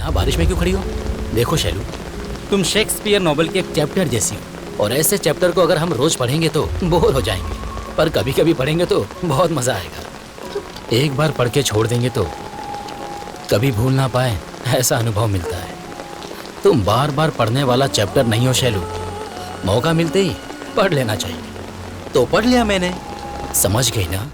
यहाँ बारिश में क्यों खड़ी हो? देखो शैलू, तुम शेक्सपियर नॉवेल के एक चैप्टर जैसी हो, और ऐसे चैप्टर को अगर हम रोज पढ़ेंगे तो बोर हो जाएंगे, पर कभी कभी पढ़ेंगे तो बहुत मजा आएगा। एक बार पढ़ के छोड़ देंगे तो कभी भूल ना पाए ऐसा अनुभव मिलता है। तुम बार बार पढ़ने वाला चैप्टर नहीं हो शैलू, मौका मिलते ही पढ़ लेना चाहिए। तो पढ़ लिया मैंने, समझ गई ना?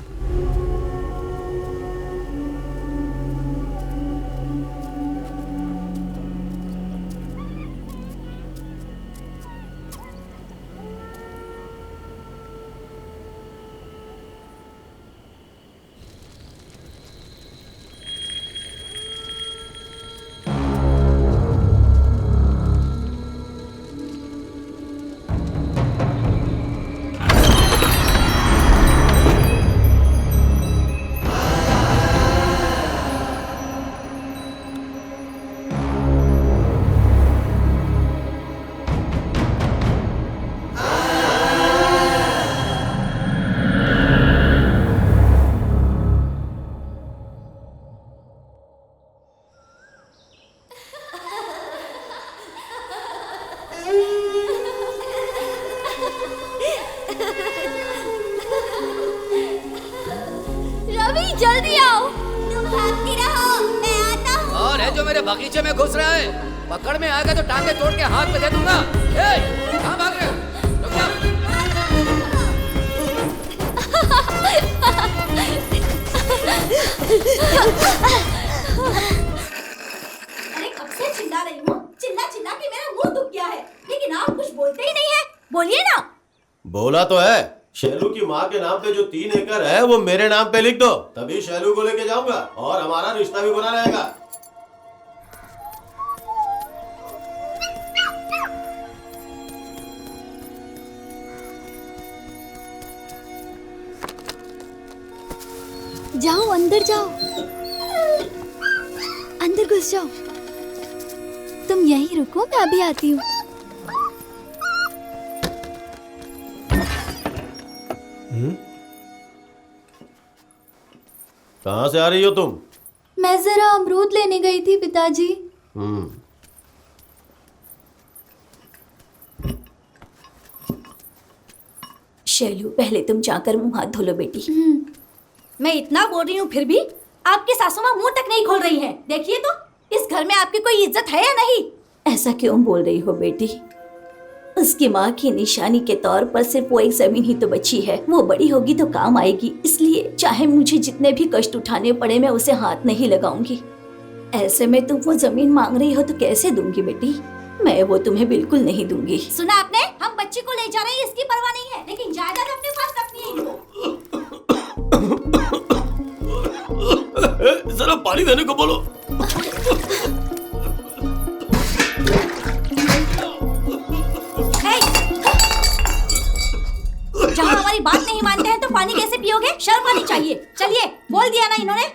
जल्दी आओ। तुम भागती रहो, मैं आता हूँ। और है जो मेरे बगीचे में घुस रहा है, पकड़ में आएगा तो टांगे तोड़ के हाथ में दे दूंगा। कहाँ भाग रहे हो? रुक जाओ। अरे कब से चिल्ला रही हूँ, चिल्ला चिल्ला के मेरा मुंह दुख गया है, लेकिन आप कुछ बोलते ही नहीं है। बोलिए ना। बोला तो है, शैलू की माँ के नाम पे जो 3 एकड़ है वो मेरे नाम पे लिख दो, तभी शैलू को लेके जाऊंगा और हमारा रिश्ता भी बना रहेगा। जाओ अंदर जाओ, अंदर घुस जाओ। तुम यहीं रुको, मैं अभी आती हूँ। कहाँ से आ रही हो तुम? मैं जरा अमरूद लेने गई थी पिताजी। शैलू, पहले तुम जाकर मुंह हाथ धो लो बेटी। मैं इतना बोल रही हूँ फिर भी आपकी सासू माँ मुंह तक नहीं खोल रही है। देखिए तो, इस घर में आपकी कोई इज्जत है या नहीं? ऐसा क्यों बोल रही हो बेटी? उसकी माँ की निशानी के तौर पर सिर्फ वो एक जमीन ही तो बची है, वो बड़ी होगी तो काम आएगी, इसलिए चाहे मुझे जितने भी कष्ट उठाने पड़े मैं उसे हाथ नहीं लगाऊंगी। ऐसे में तुम वो जमीन मांग रही हो तो कैसे दूंगी बेटी? मैं वो तुम्हें बिल्कुल नहीं दूंगी। सुना आपने? हम बच्ची को ले जा रहे हैं, इसकी परवाह नहीं है, लेकिन जायदाद अपने पास रखनी है इनको। जरा पानी देने को बोलो। जहाँ हमारी बात नहीं मानते हैं तो पानी कैसे पियोगे? शर्म आनी चाहिए। चलिए, बोल दिया ना इन्होंने।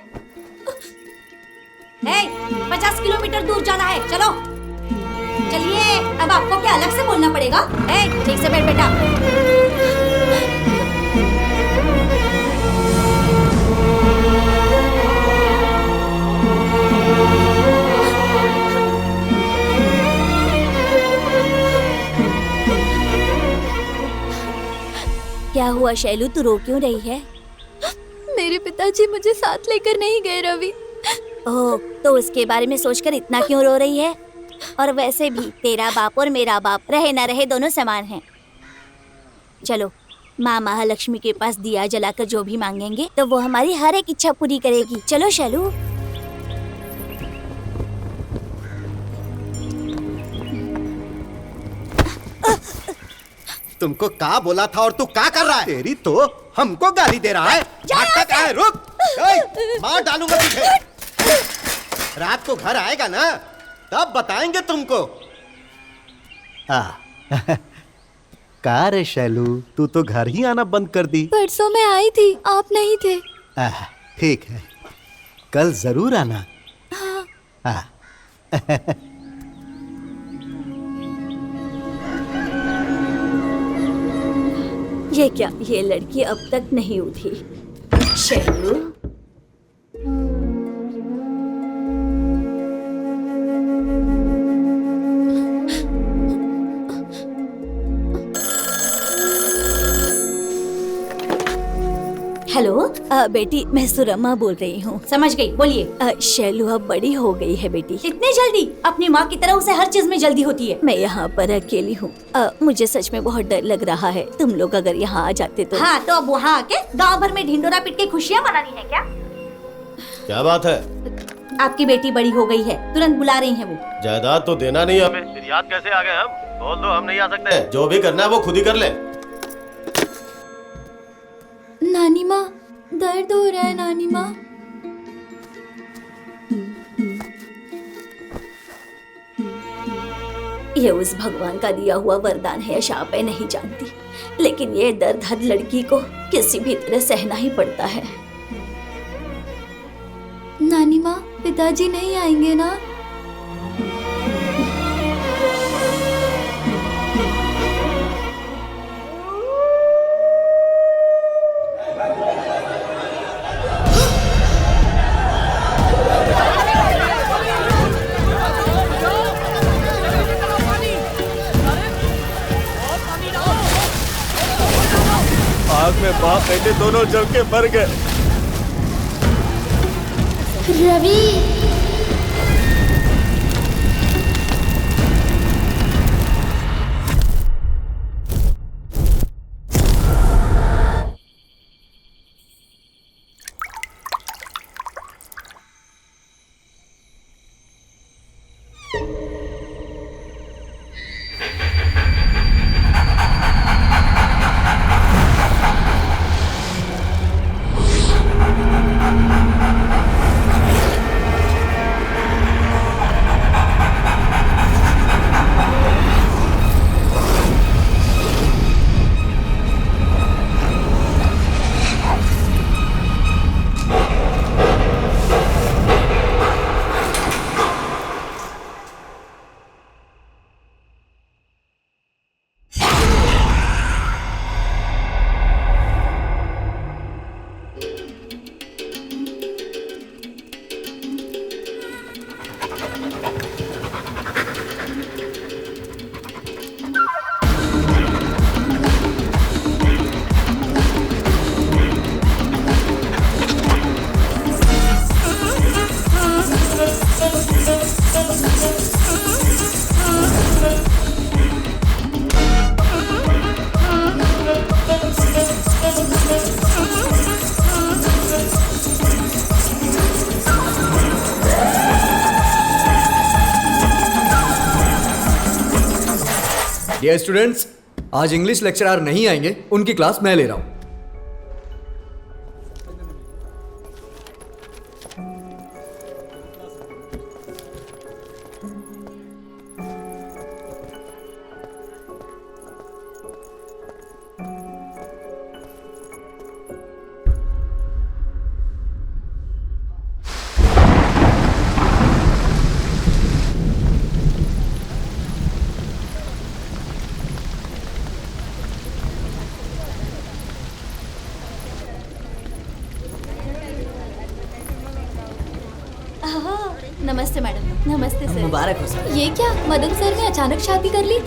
50 किलोमीटर दूर जाना है, चलो चलिए। अब आपको क्या अलग से बोलना पड़ेगा? ठीक से बैठ बेटा। क्या हुआ शैलू, तू रो क्यों रही है? मेरे पिताजी मुझे साथ लेकर नहीं गए रवि। ओह, तो उसके बारे में सोचकर इतना क्यों रो रही है? और वैसे भी तेरा बाप और मेरा बाप रहे ना रहे दोनों समान हैं। चलो, माँ महालक्ष्मी के पास दिया जलाकर जो भी मांगेंगे तो वो हमारी हर एक इच्छा पूरी करेगी। चलो शैलू। तुमको का बोला था और तू का कर रहा है? तेरी तो हमको गाली दे रहा है। भागता है, रुक। मार डालूंगा तुझे। रात को घर आएगा ना, तब बताएंगे तुमको। का रे शैलू, तू तो घर ही आना बंद कर दी। परसों मैं आई थी, आप नहीं थे। ठीक है, कल जरूर आना। हाँ। ये क्या, ये लड़की अब तक नहीं उठी। शैलू, बेटी मैं सुरमा बोल रही हूँ। समझ गई, बोलिए। शैलू अब बड़ी हो गई है बेटी। इतनी जल्दी? अपनी माँ की तरह उसे हर चीज में जल्दी होती है। मैं यहाँ पर अकेली हूँ। मुझे सच में बहुत डर लग रहा है। तुम लोग अगर यहाँ आ जाते तो। हाँ, तो अब वहाँ आके गाँव भर में ढिंडोरा पीट के खुशियाँ मनानी है क्या? क्या बात है? आपकी बेटी बड़ी हो गई है, तुरंत बुला रही है वो। जायदाद तो देना नहीं हमें, फिर याद कैसे आ गए हम? बोल दो, हम नहीं आ सकते। जो भी करना है वो खुद ही कर ले। नानी माँ, दर्द हो रहा है नानी माँ। ये उस भगवान का दिया हुआ वरदान है या शाप है नहीं जानती, लेकिन ये दर्द हर लड़की को किसी भी तरह सहना ही पड़ता है। नानी माँ, पिताजी नहीं आएंगे ना? आग में बाप बेटे दोनों जल के मर गए। रवि, डियर स्टूडेंट्स, आज इंग्लिश लेक्चरर नहीं आएंगे, उनकी क्लास मैं ले रहा हूं। नमस्ते मैडम। नमस्ते सर। मुबारक हो सर। ये क्या, मदन सर ने अचानक शादी कर ली?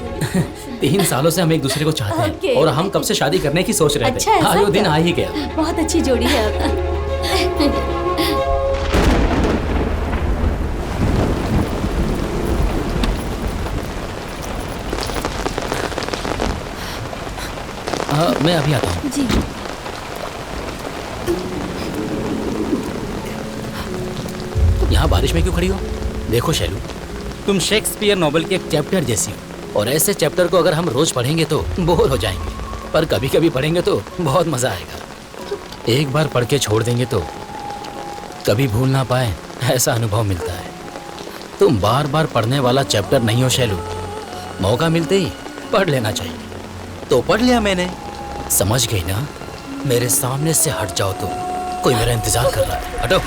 3 सालों से हम एक दूसरे को चाहते हैं Okay. और हम कब से शादी करने की सोच रहे अच्छा, थे। ऐसा आज वो दिन क्या? आ ही गया। बहुत अच्छी जोड़ी है आपकी। मैं अभी आता हूँ। जी। यहाँ बारिश में क्यों खड़ी हो? देखो शैलू, तुम शेक्सपियर नॉवेल के एक चैप्टर जैसी हो और ऐसे चैप्टर को अगर हम रोज पढ़ेंगे तो बोर हो जाएंगे, पर कभी कभी पढ़ेंगे तो बहुत मजा आएगा। एक बार पढ़ के छोड़ देंगे तो कभी भूल ना पाए ऐसा अनुभव मिलता है। तुम बार बार पढ़ने वाला चैप्टर नहीं हो शैलू, मौका मिलते ही पढ़ लेना चाहिए। तो पढ़ लिया मैंने। समझ गई ना? मेरे सामने से हट जाओ, तो कोई मेरा इंतजार कर रहा है। हटो।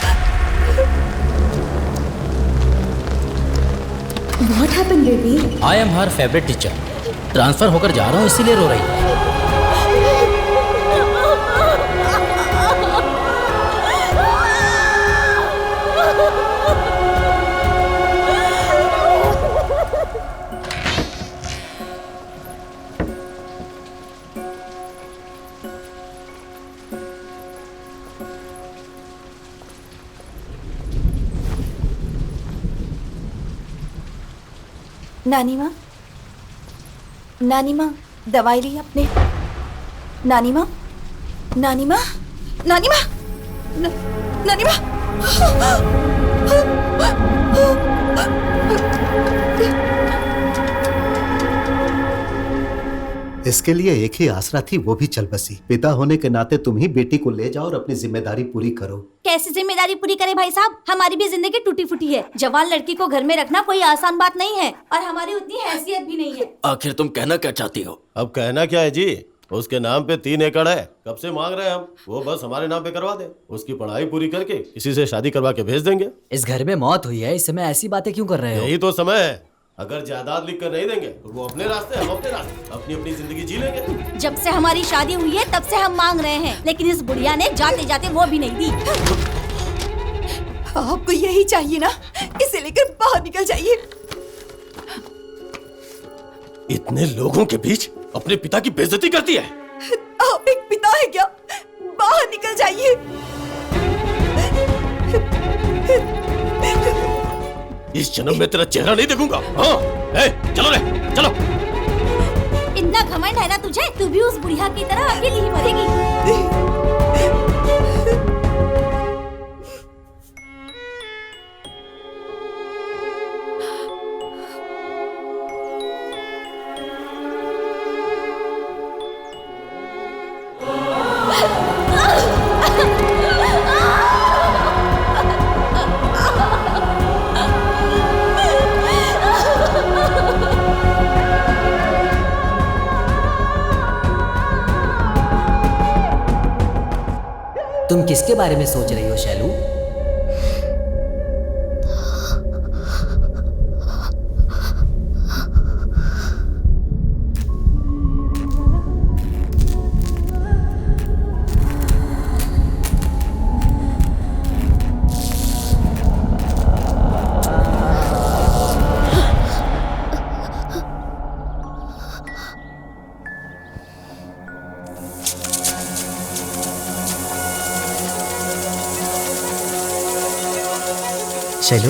What happened, baby? I am her favourite teacher. Transfer होकर जा रहा हूँ इसीलिए रो रही है। नानी माँ, नानी माँ, दवाई ली आपने? नानी माँ, नानी माँ, नानी माँ, नानी माँ। इसके लिए एक ही आसरा थी, वो भी चल बसी। पिता होने के नाते तुम ही बेटी को ले जाओ और अपनी जिम्मेदारी पूरी करो। कैसी जिम्मेदारी पूरी करे भाई साहब? हमारी भी जिंदगी टूटी फूटी है। जवान लड़की को घर में रखना कोई आसान बात नहीं है और हमारी उतनी हैसियत भी नहीं है। आखिर तुम कहना क्या चाहती हो? अब कहना क्या है जी, उसके नाम पे 3 एकड़ है, कब से मांग रहे हैं हम। वो बस हमारे नाम पे करवा दे, उसकी पढ़ाई पूरी करके किसी से शादी करवा के भेज देंगे। इस घर में मौत हुई है, इस समय ऐसी बातें क्यों कर रहे हो? यही तो समय है। अगर जायदाद लिख कर नहीं देंगे तो वो अपने रास्ते, हम अपने रास्ते, अपनी अपनी जिंदगी जी लेंगे। जब से हमारी शादी हुई है तब से हम मांग रहे हैं, लेकिन इस बुढ़िया ने जाते जाते वो भी नहीं दी। आपको यही चाहिए ना? इसे लेकर बाहर निकल जाइए। इतने लोगों के बीच अपने पिता की बेइज्जती करती है। आप एक पिता है क्या? बाहर निकल जाइए। इस जन्म में तेरा चेहरा नहीं देखूंगा। हाँ, चलो रे, चलो। इतना घमंड है ना तुझे? तू भी उस बुढ़िया की तरह अकेली ही मरेगी। तुम किसके बारे में सोच रही हो शैलू? शैलू,